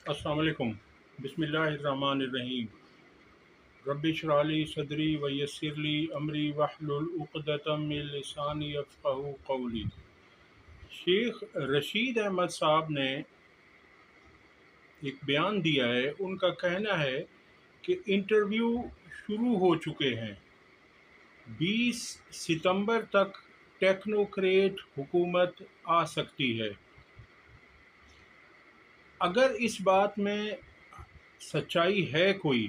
السلام علیکم۔ بسم اللہ الرحمن الرحیم۔ رب اشرح لی صدری ویسر لی امری واحلل عقدۃ من لسانی یفقہوا قولی۔ شیخ رشید احمد صاحب نے ایک بیان دیا ہے، ان کا کہنا ہے کہ انٹرویو شروع ہو چکے ہیں، 20 ستمبر تک ٹیکنوکریٹ حکومت آ سکتی ہے۔ اگر اس بات میں سچائی ہے کوئی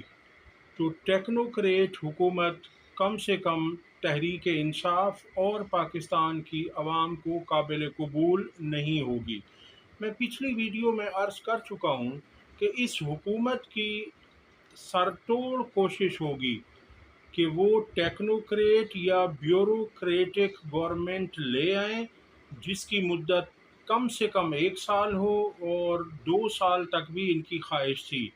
تو ٹیکنوکریٹ حکومت کم سے کم تحریک انصاف اور پاکستان کی عوام کو قابل قبول نہیں ہوگی۔ میں پچھلی ویڈیو میں عرض کر چکا ہوں کہ اس حکومت کی سرتوڑ کوشش ہوگی کہ وہ ٹیکنوکریٹ یا بیوروکریٹک گورنمنٹ لے آئیں جس کی مدت کم سے کم 1 سال ہو، اور 2 سال تک بھی ان کی خواہش تھی،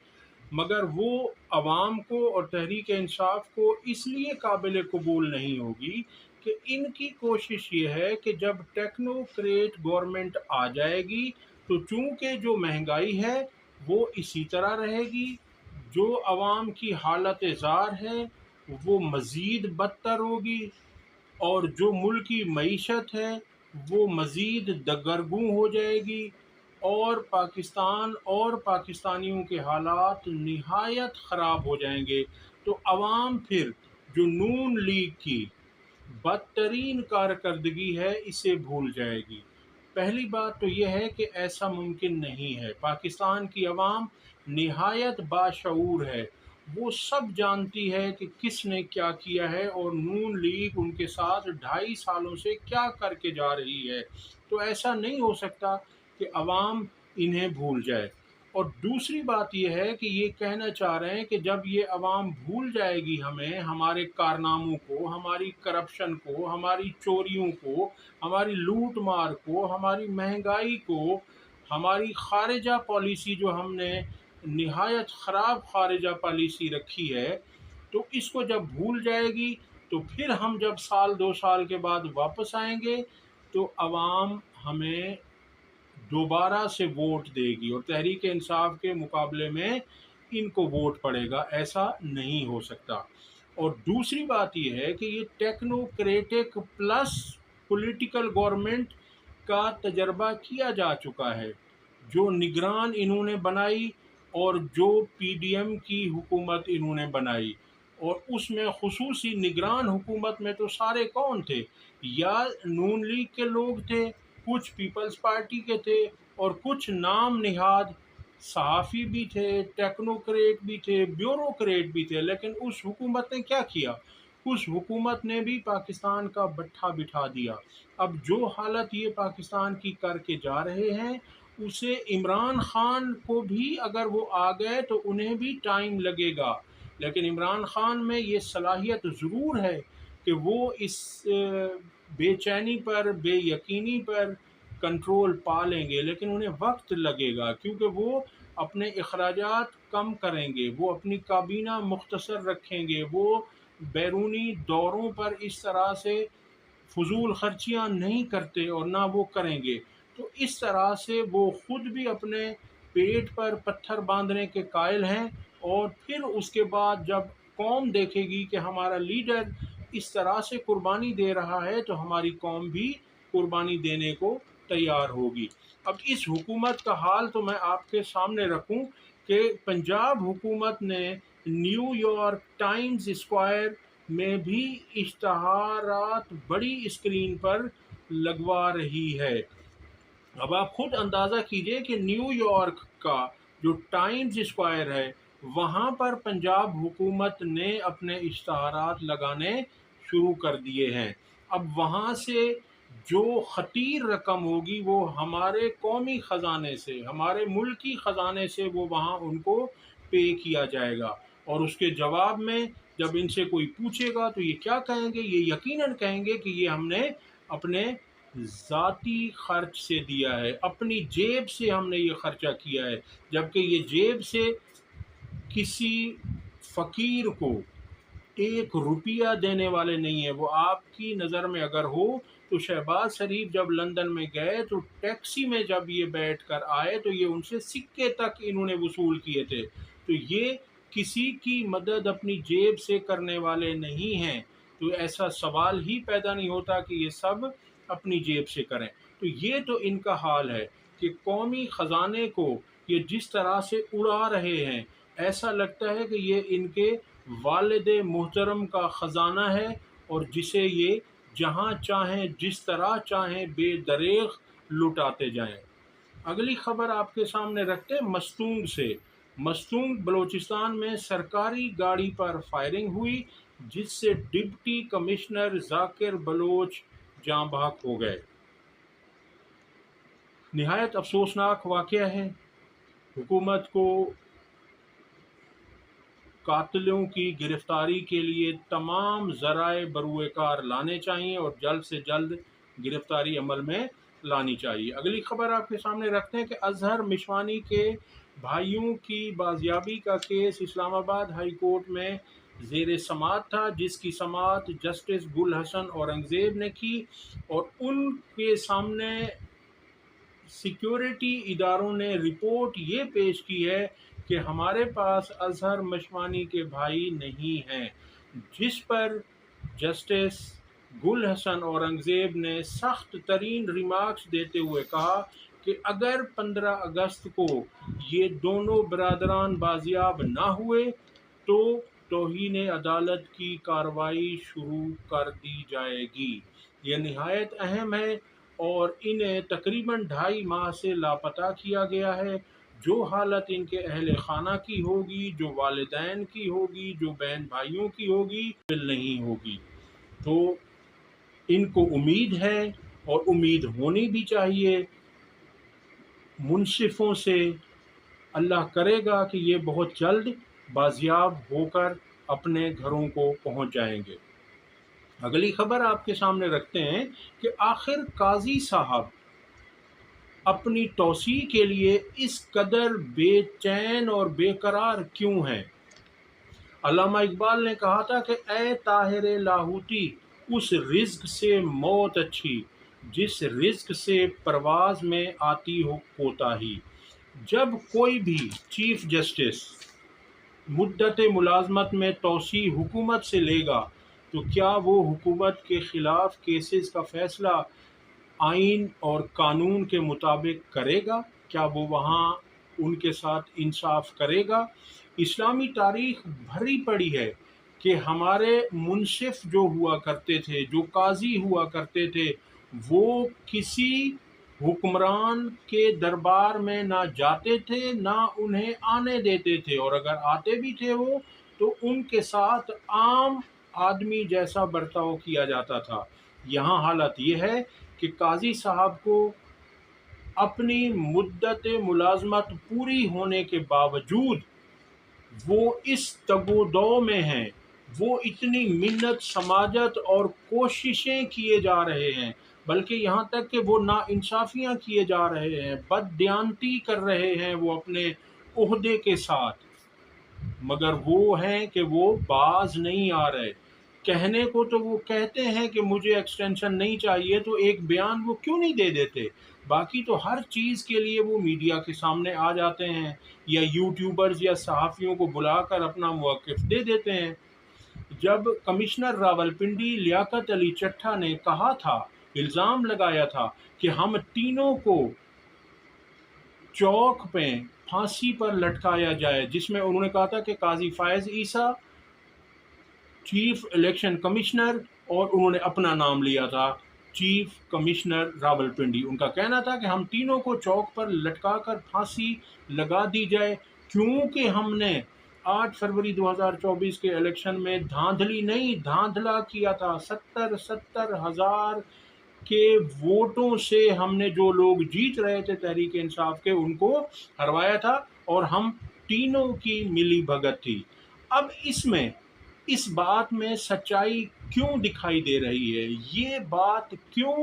مگر وہ عوام کو اور تحریک انصاف کو اس لیے قابل قبول نہیں ہوگی کہ ان کی کوشش یہ ہے کہ جب ٹیکنوکریٹ گورنمنٹ آ جائے گی تو چونکہ جو مہنگائی ہے وہ اسی طرح رہے گی، جو عوام کی حالت زار ہے وہ مزید بدتر ہوگی، اور جو ملکی معیشت ہے وہ مزید دگرگوں ہو جائے گی، اور پاکستان اور پاکستانیوں کے حالات نہایت خراب ہو جائیں گے۔ تو عوام پھر جو نون لیگ کی بدترین کارکردگی ہے اسے بھول جائے گی۔ پہلی بات تو یہ ہے کہ ایسا ممکن نہیں ہے۔ پاکستان کی عوام نہایت باشعور ہے، وہ سب جانتی ہے کہ کس نے کیا کیا ہے اور نون لیگ ان کے ساتھ 2.5 سالوں سے کیا کر کے جا رہی ہے۔ تو ایسا نہیں ہو سکتا کہ عوام انہیں بھول جائے۔ اور دوسری بات یہ ہے کہ یہ کہنا چاہ رہے ہیں کہ جب یہ عوام بھول جائے گی ہمیں، ہمارے کارناموں کو، ہماری کرپشن کو، ہماری چوریوں کو، ہماری لوٹ مار کو، ہماری مہنگائی کو، ہماری خارجہ پالیسی جو ہم نے نہایت خراب خارجہ پالیسی رکھی ہے، تو اس کو جب بھول جائے گی تو پھر ہم جب 1 2 سال کے بعد واپس آئیں گے تو عوام ہمیں دوبارہ سے ووٹ دے گی اور تحریک انصاف کے مقابلے میں ان کو ووٹ پڑے گا۔ ایسا نہیں ہو سکتا۔ اور دوسری بات یہ ہے کہ یہ ٹیکنوکریٹک پلس پولیٹیکل گورنمنٹ کا تجربہ کیا جا چکا ہے، جو نگران انہوں نے بنائی اور جو پی ڈی ایم کی حکومت انہوں نے بنائی، اور اس میں خصوصی نگران حکومت میں تو سارے کون تھے؟ یا نون لیگ کے لوگ تھے، کچھ پیپلز پارٹی کے تھے، اور کچھ نام نہاد صحافی بھی تھے، ٹیکنوکریٹ بھی تھے، بیوروکریٹ بھی تھے۔ لیکن اس حکومت نے کیا کیا؟ اس حکومت نے بھی پاکستان کا بٹھا بٹھا دیا۔ اب جو حالت یہ پاکستان کی کر کے جا رہے ہیں، اسے عمران خان کو بھی اگر وہ آ گئے تو انہیں بھی ٹائم لگے گا، لیکن عمران خان میں یہ صلاحیت ضرور ہے کہ وہ اس بے چینی پر، بے یقینی پر کنٹرول پا لیں گے، لیکن انہیں وقت لگے گا، کیونکہ وہ اپنے اخراجات کم کریں گے، وہ اپنی کابینہ مختصر رکھیں گے، وہ بیرونی دوروں پر اس طرح سے فضول خرچیاں نہیں کرتے اور نہ وہ کریں گے۔ تو اس طرح سے وہ خود بھی اپنے پیٹ پر پتھر باندھنے کے قائل ہیں، اور پھر اس کے بعد جب قوم دیکھے گی کہ ہمارا لیڈر اس طرح سے قربانی دے رہا ہے تو ہماری قوم بھی قربانی دینے کو تیار ہوگی۔ اب اس حکومت کا حال تو میں آپ کے سامنے رکھوں کہ پنجاب حکومت نے نیو یارک ٹائمز اسکوائر میں بھی اشتہارات بڑی اسکرین پر لگوا رہی ہے۔ اب آپ خود اندازہ کیجئے کہ نیو یارک کا جو ٹائمز اسکوائر ہے وہاں پر پنجاب حکومت نے اپنے اشتہارات لگانے شروع کر دیے ہیں۔ اب وہاں سے جو خطیر رقم ہوگی وہ ہمارے قومی خزانے سے، ہمارے ملکی خزانے سے وہ وہاں ان کو پے کیا جائے گا، اور اس کے جواب میں جب ان سے کوئی پوچھے گا تو یہ کیا کہیں گے؟ یہ یقیناً کہیں گے کہ یہ ہم نے اپنے ذاتی خرچ سے دیا ہے، اپنی جیب سے ہم نے یہ خرچہ کیا ہے، جبکہ یہ جیب سے کسی فقیر کو 1 روپیہ دینے والے نہیں ہیں۔ وہ آپ کی نظر میں اگر ہو تو شہباز شریف جب لندن میں گئے تو ٹیکسی میں جب یہ بیٹھ کر آئے تو یہ ان سے سکے تک انہوں نے وصول کیے تھے. تو یہ کسی کی مدد اپنی جیب سے کرنے والے نہیں ہیں. تو ایسا سوال ہی پیدا نہیں ہوتا کہ یہ سب اپنی جیب سے کریں. تو یہ تو ان کا حال ہے کہ قومی خزانے کو یہ جس طرح سے اڑا رہے ہیں، ایسا لگتا ہے کہ یہ ان کے والد محترم کا خزانہ ہے، اور جسے یہ جہاں چاہیں جس طرح چاہیں بے دریغ لٹاتے جائیں. اگلی خبر آپ کے سامنے رکھتے ہیں مستونگ سے. مستونگ بلوچستان میں سرکاری گاڑی پر فائرنگ ہوئی، جس سے ڈپٹی کمشنر ذاکر بلوچ جاں بحق ہو گئے. نہایت افسوسناک واقعہ ہے. حکومت کو قاتلوں کی گرفتاری کے لیے تمام ذرائع بروئے کار لانے چاہیے اور جلد سے جلد گرفتاری عمل میں لانی چاہیے. اگلی خبر آپ کے سامنے رکھتے ہیں کہ اظہر مشوانی کے بھائیوں کی بازیابی کا کیس اسلام آباد ہائی کورٹ میں زیر سماعت تھا، جس کی سماعت جسٹس گل حسن اورنگزیب نے کی، اور ان کے سامنے سیکیورٹی اداروں نے رپورٹ یہ پیش کی ہے کہ ہمارے پاس اظہر مشوانی کے بھائی نہیں ہیں، جس پر جسٹس گل حسن اورنگزیب نے سخت ترین ریمارکس دیتے ہوئے کہا کہ اگر 15 اگست کو یہ دونوں برادران بازیاب نہ ہوئے تو توہین عدالت کی کارروائی شروع کر دی جائے گی. یہ نہایت اہم ہے اور انہیں تقریباً 2.5 ماہ سے لاپتہ کیا گیا ہے. جو حالت ان کے اہل خانہ کی ہوگی، جو والدین کی ہوگی، جو بہن بھائیوں کی ہوگی، نہیں ہوگی. تو ان کو امید ہے اور امید ہونی بھی چاہیے منصفوں سے. اللہ کرے گا کہ یہ بہت جلد بازیاب ہو کر اپنے گھروں کو پہنچ جائیں گے. اگلی خبر آپ کے سامنے رکھتے ہیں کہ آخر قاضی صاحب اپنی توسیع کے لیے اس قدر بے چین اور بے قرار کیوں ہیں؟ علامہ اقبال نے کہا تھا کہ اے طاہر لاہوتی، اس رزق سے موت اچھی جس رزق سے پرواز میں آتی ہو کوتاہی. جب کوئی بھی چیف جسٹس مدت ملازمت میں توسیع حکومت سے لے گا تو کیا وہ حکومت کے خلاف کیسز کا فیصلہ آئین اور قانون کے مطابق کرے گا؟ کیا وہ وہاں ان کے ساتھ انصاف کرے گا؟ اسلامی تاریخ بھری پڑی ہے کہ ہمارے منصف جو ہوا کرتے تھے، جو قاضی ہوا کرتے تھے، وہ کسی حکمران کے دربار میں نہ جاتے تھے نہ انہیں آنے دیتے تھے، اور اگر آتے بھی تھے وہ تو ان کے ساتھ عام آدمی جیسا برتاؤ کیا جاتا تھا. یہاں حالت یہ ہے کہ قاضی صاحب کو اپنی مدت ملازمت پوری ہونے کے باوجود وہ اس تگ و دو میں ہیں، وہ اتنی منت سماجت اور کوششیں کیے جا رہے ہیں، بلکہ یہاں تک کہ وہ ناانصافیاں کیے جا رہے ہیں، بددیانتی کر رہے ہیں وہ اپنے عہدے کے ساتھ، مگر وہ ہیں کہ وہ باز نہیں آ رہے. کہنے کو تو وہ کہتے ہیں کہ مجھے ایکسٹینشن نہیں چاہیے، تو ایک بیان وہ کیوں نہیں دے دیتے؟ باقی تو ہر چیز کے لیے وہ میڈیا کے سامنے آ جاتے ہیں یا یوٹیوبرز یا صحافیوں کو بلا کر اپنا موقف دے دیتے ہیں. جب کمشنر راولپنڈی لیاقت علی چٹھا نے کہا تھا، الزام لگایا تھا کہ ہم تینوں کو چوک پہ پھانسی پر لٹکایا جائے، جس میں انہوں نے کہا تھا کہ قاضی فائز عیسیٰ، چیف الیکشن کمشنر، اور انہوں نے اپنا نام لیا تھا چیف کمشنر راولپنڈی. ان کا کہنا تھا کہ ہم تینوں کو چوک پر لٹکا کر پھانسی لگا دی جائے، کیونکہ ہم نے 8 فروری 2024 کے الیکشن میں دھاندلی نہیں دھاندلا کیا تھا. 70 ہزار کے ووٹوں سے ہم نے جو لوگ جیت رہے تھے تحریک انصاف کے، ان کو ہروایا تھا، اور ہم تینوں کی ملی بھگت تھی. اب اس بات میں سچائی کیوں دکھائی دے رہی ہے؟ یہ بات کیوں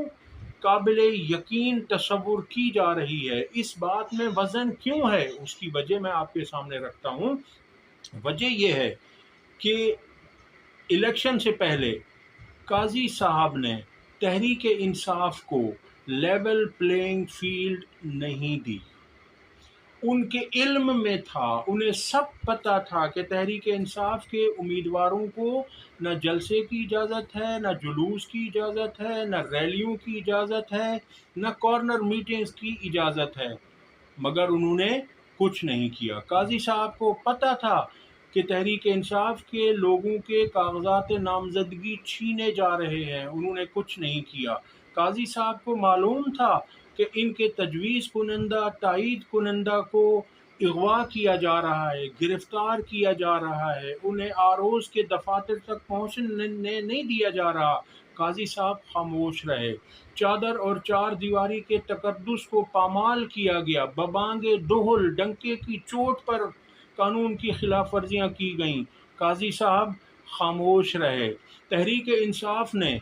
قابل یقین تصور کی جا رہی ہے؟ اس بات میں وزن کیوں ہے؟ اس کی وجہ میں آپ کے سامنے رکھتا ہوں. وجہ یہ ہے کہ الیکشن سے پہلے قاضی صاحب نے تحریک انصاف کو لیول پلینگ فیلڈ نہیں دی۔ ان کے علم میں تھا، انہیں سب پتہ تھا کہ تحریک انصاف کے امیدواروں کو نہ جلسے کی اجازت ہے، نہ جلوس کی اجازت ہے، نہ ریلیوں کی اجازت ہے، نہ کارنر میٹنگز کی اجازت ہے، مگر انہوں نے کچھ نہیں کیا۔ قاضی صاحب کو پتہ تھا کہ تحریک انصاف کے لوگوں کے کاغذات نامزدگی چھینے جا رہے ہیں، انہوں نے کچھ نہیں کیا۔ قاضی صاحب کو معلوم تھا کہ ان کے تجویز کنندہ، تائید کنندہ کو اغوا کیا جا رہا ہے، گرفتار کیا جا رہا ہے، انہیں آروز کے دفاتر تک پہنچنے نہیں دیا جا رہا۔ قاضی صاحب خاموش رہے۔ چادر اور چار دیواری کے تقدس کو پامال کیا گیا، ببانگ دہل ڈنکے کی چوٹ پر قانون کی خلاف ورزیاں کی گئیں۔ قاضی صاحب خاموش رہے۔ تحریک انصاف نے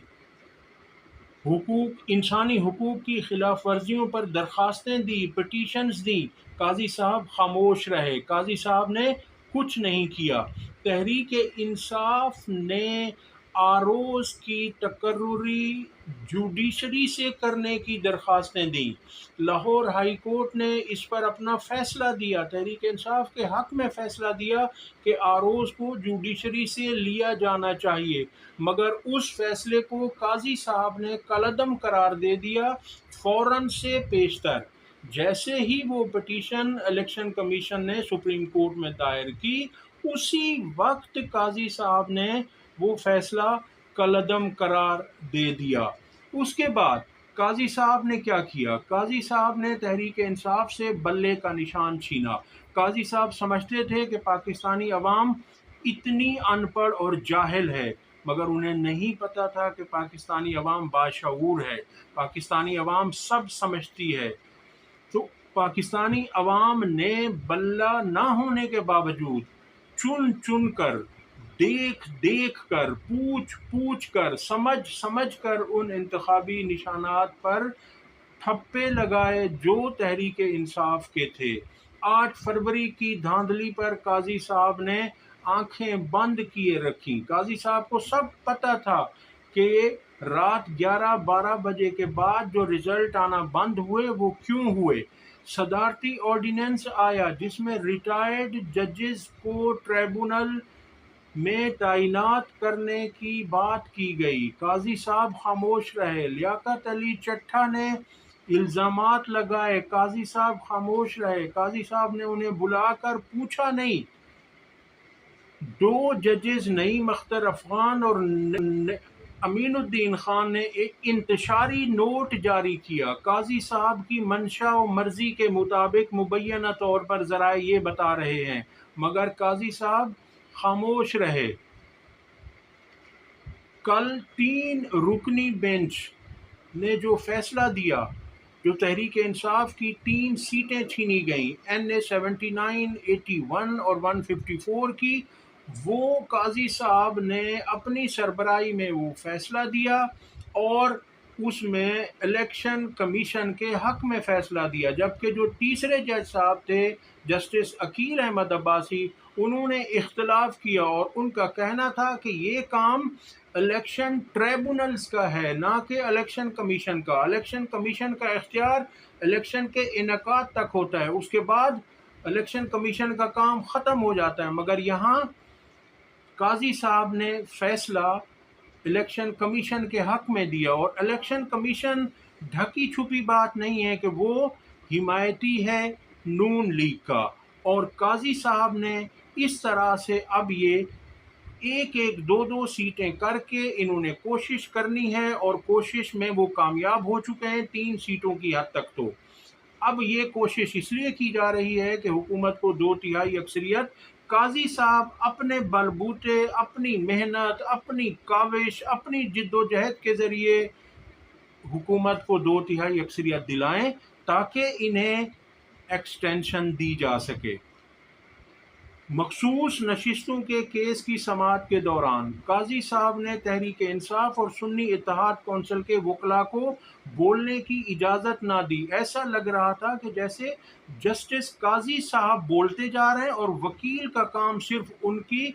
انسانی حقوق کی خلاف ورزیوں پر درخواستیں دی، پٹیشنز دیں، قاضی صاحب خاموش رہے۔ قاضی صاحب نے کچھ نہیں کیا۔ تحریک انصاف نے آروز کی تقرری جوڈیشری سے کرنے کی درخواستیں دیں۔ لاہور ہائی کورٹ نے اس پر اپنا فیصلہ دیا، تحریک انصاف کے حق میں فیصلہ دیا کہ آروز کو جوڈیشری سے لیا جانا چاہیے، مگر اس فیصلے کو قاضی صاحب نے کالعدم قرار دے دیا فوراً سے پیشتر۔ جیسے ہی وہ پٹیشن الیکشن کمیشن نے سپریم کورٹ میں دائر کی، اسی وقت قاضی صاحب نے وہ فیصلہ کالعدم قرار دے دیا۔ اس کے بعد قاضی صاحب نے کیا کیا؟ قاضی صاحب نے تحریک انصاف سے بلے کا نشان چھینا۔ قاضی صاحب سمجھتے تھے کہ پاکستانی عوام اتنی ان پڑھ اور جاہل ہے، مگر انہیں نہیں پتا تھا کہ پاکستانی عوام باشعور ہے، پاکستانی عوام سب سمجھتی ہے۔ تو پاکستانی عوام نے بلہ نہ ہونے کے باوجود چن چن کر، دیکھ دیکھ کر، پوچھ پوچھ کر، سمجھ کر ان انتخابی نشانات پر ٹھپے لگائے جو تحریک انصاف کے تھے۔ 8 فروری کی دھاندلی پر قاضی صاحب نے آنکھیں بند کیے رکھیں۔ قاضی صاحب کو سب پتہ تھا کہ رات 11-12 بجے کے بعد جو رزلٹ آنا بند ہوئے وہ کیوں ہوئے۔ صدارتی آرڈیننس آیا جس میں ریٹائرڈ ججز کو ٹریبونل میں تعینات کرنے کی بات کی گئی۔ قاضی صاحب خاموش رہے۔ لیاقت علی چٹھا نے الزامات لگائے، قاضی صاحب خاموش رہے۔ قاضی صاحب نے انہیں بلا کر پوچھا نہیں۔ 2 ججز نعیم اختر افغان اور امین الدین خان نے ایک انتشاری نوٹ جاری کیا۔ قاضی صاحب کی منشا و مرضی کے مطابق مبینہ طور پر ذرائع یہ بتا رہے ہیں، مگر قاضی صاحب خاموش رہے۔ کل 3 رکنی بینچ نے جو فیصلہ دیا، جو تحریک انصاف کی 3 سیٹیں چھینی گئیں، NA 79، 81 اور 154 کی، وہ قاضی صاحب نے اپنی سربراہی میں وہ فیصلہ دیا اور اس میں الیکشن کمیشن کے حق میں فیصلہ دیا، جبکہ جو تیسرے جج صاحب تھے جسٹس عقیل احمد عباسی، انہوں نے اختلاف کیا اور ان کا کہنا تھا کہ یہ کام الیکشن ٹریبونلز کا ہے، نہ کہ الیکشن کمیشن کا۔ الیکشن کمیشن کا اختیار الیکشن کے انعقاد تک ہوتا ہے، اس کے بعد الیکشن کمیشن کا کام ختم ہو جاتا ہے، مگر یہاں قاضی صاحب نے فیصلہ الیکشن کمیشن کے حق میں دیا، اور الیکشن کمیشن ڈھکی چھپی بات نہیں ہے کہ وہ حمایتی ہے نون لیگ کا، اور قاضی صاحب نے اس طرح سے اب یہ 1-2 سیٹیں کر کے انہوں نے کوشش کرنی ہے، اور کوشش میں وہ کامیاب ہو چکے ہیں 3 سیٹوں کی حد تک۔ تو اب یہ کوشش اس لیے کی جا رہی ہے کہ حکومت کو 2/3 اکثریت۔ قاضی صاحب اپنے بل بوتے، اپنی محنت، اپنی کاوش، اپنی جد و جہد کے ذریعے حکومت کو 2/3 اکثریت دلائیں تاکہ انہیں ایکسٹینشن دی جا سکے۔ مخصوص نشستوں کے کیس کی سماعت کے دوران قاضی صاحب نے تحریک انصاف اور سنی اتحاد کونسل کے وکلاء کو بولنے کی اجازت نہ دی۔ ایسا لگ رہا تھا کہ جیسے جسٹس قاضی صاحب بولتے جا رہے ہیں اور وکیل کا کام صرف ان کی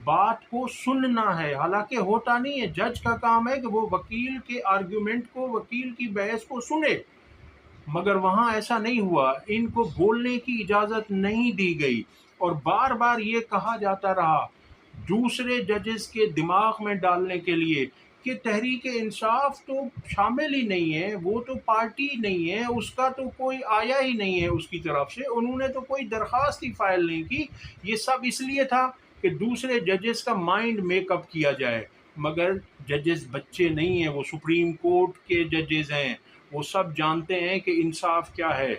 بات کو سننا ہے، حالانکہ ہوتا نہیں ہے۔ جج کا کام ہے کہ وہ وکیل کے آرگیومنٹ کو، وکیل کی بحث کو سنے، مگر وہاں ایسا نہیں ہوا۔ ان کو بولنے کی اجازت نہیں دی گئی، اور بار بار یہ کہا جاتا رہا دوسرے ججز کے دماغ میں ڈالنے کے لیے کہ تحریک انصاف تو شامل ہی نہیں ہے، وہ تو پارٹی نہیں ہے، اس کا تو کوئی آیا ہی نہیں ہے اس کی طرف سے، انہوں نے تو کوئی درخواست ہی فائل نہیں کی۔ یہ سب اس لیے تھا کہ دوسرے ججز کا مائنڈ میک اپ کیا جائے، مگر ججز بچے نہیں ہیں، وہ سپریم کورٹ کے ججز ہیں، وہ سب جانتے ہیں کہ انصاف کیا ہے،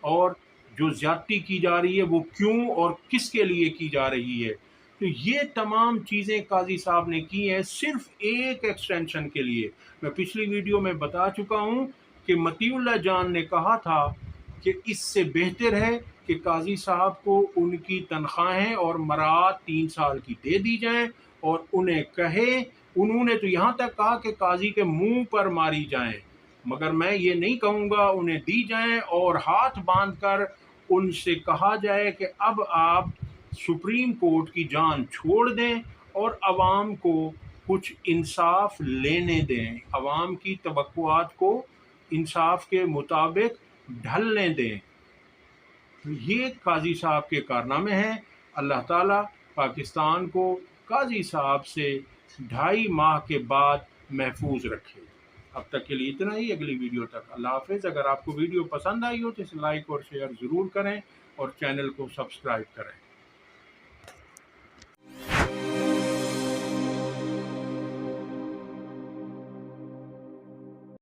اور جو زیادتی کی جا رہی ہے وہ کیوں اور کس کے لیے کی جا رہی ہے۔ تو یہ تمام چیزیں قاضی صاحب نے کی ہیں صرف ایک ایکسٹینشن کے لیے۔ میں پچھلی ویڈیو میں بتا چکا ہوں کہ مطیع اللہ جان نے کہا تھا کہ اس سے بہتر ہے کہ قاضی صاحب کو ان کی تنخواہیں اور مراعات 3 سال کی دے دی جائیں، اور انہیں کہیں، انہوں نے تو یہاں تک کہا کہ قاضی کے منہ پر ماری جائیں، مگر میں یہ نہیں کہوں گا، انہیں دی جائیں اور ہاتھ باندھ کر ان سے کہا جائے کہ اب آپ سپریم کورٹ کی جان چھوڑ دیں اور عوام کو کچھ انصاف لینے دیں، عوام کی توقعات کو انصاف کے مطابق ڈھلنے دیں۔ تو یہ قاضی صاحب کے کارنامے ہیں۔ اللہ تعالیٰ پاکستان کو قاضی صاحب سے 2.5 ماہ کے بعد محفوظ رکھے۔ اب تک کے لیے اتنا ہی، اگلی ویڈیو تک اللہ حافظ۔ اگر آپ کو ویڈیو پسند آئی ہو تو اسے لائک اور شیئر ضرور کریں، اور چینل کو سبسکرائب کریں۔